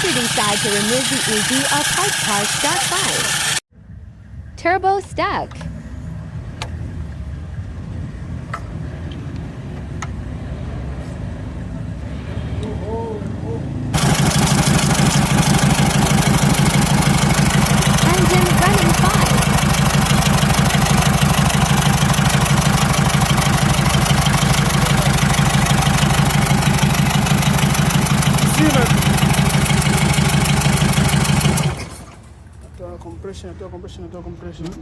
If you decide to remove the easy or pipe car, start 5. Turbo stack. Engine running 5. Toda compression.